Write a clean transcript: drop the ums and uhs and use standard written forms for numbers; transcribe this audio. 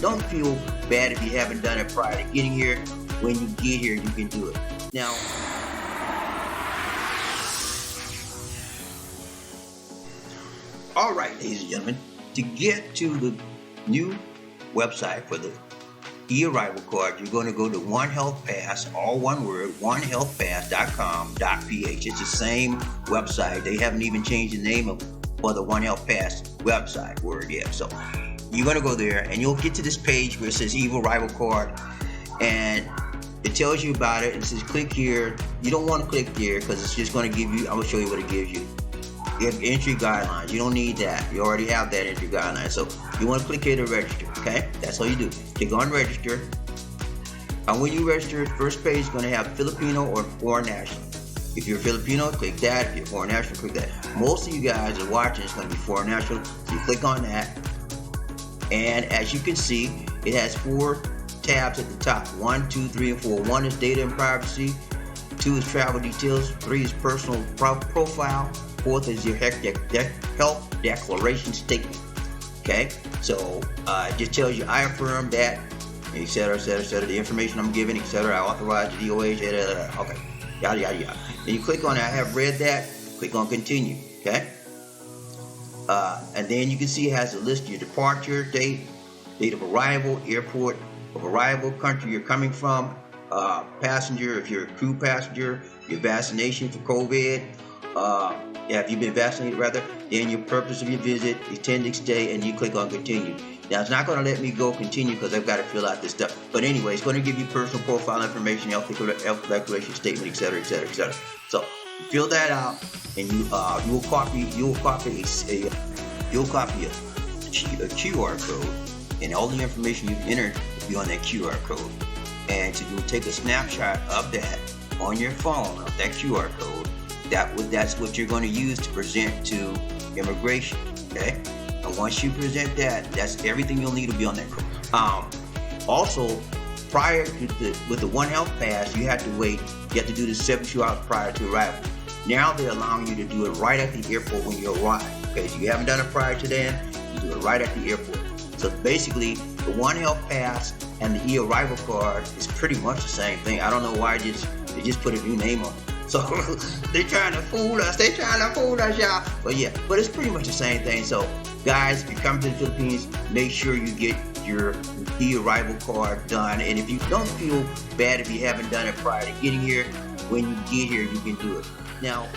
don't feel bad if you haven't done it prior to getting here. When you get here, you can do it. Now, all right, ladies and gentlemen, to get to the new website for the e-arrival card, you're going to go to One Health Pass, all one word, onehealthpass.com.ph. It's the same website. They haven't even changed the name for the One Health Pass website word yet. So you're going to go there and you'll get to this page where it says e-arrival card, and it tells you about it. It says click here. You don't want to click there because it's just going to give you, I'm going to show you what it gives you. You have entry guidelines. You don't need that. You already have that entry guideline. So you want to click here to register, okay? That's all you do. Click on register. And when you register, first page is going to have Filipino or foreign national. If you're Filipino, click that. If you're foreign national, click that. Most of you guys are watching, it's going to be foreign national. So you click on that. And as you can see, it has 4 tabs at the top. 1, 2, 3, and 4. 1 is data and privacy. 2 is travel details. 3 is personal profile. 4th is your health declaration statement. Okay, so it just tells you I affirm that, etc., the information I'm giving, etc. I authorize the DOH, okay, yada yada yada. Then you click on it. I have read that. Click on continue. Okay, and then you can see it has a list of your departure date, date of arrival, airport of arrival, country you're coming from, passenger if you're a crew passenger, your vaccination for COVID. If you've been vaccinated rather, then your purpose of your visit, intended stay, and you click on continue. Now it's not going to let me go continue because I've got to fill out this stuff. But anyway, it's going to give you personal profile information, health declaration statement, etc., etc., etc. So fill that out, and you'll copy a QR code, and all the information you've entered will be on that QR code. And so you'll take a snapshot of that on your phone, of that QR code. That's what you're going to use to present to immigration, okay? And once you present that, that's everything you'll need to be on that code. Also, prior to with the One Health Pass, you have to wait. You have to do this 72 hours prior to arrival. Now they're allowing you to do it right at the airport when you arrive. Okay, so you haven't done it prior to then, you do it right at the airport. So basically, the One Health Pass and the e-arrival card is pretty much the same thing. I don't know why they just put a new name on it. So they're trying to fool us. Y'all. But yeah, but it's pretty much the same thing. So guys, if you come to the Philippines, make sure you get your e-arrival card done. And if you don't feel bad if you haven't done it prior to getting here, when you get here, you can do it. Now,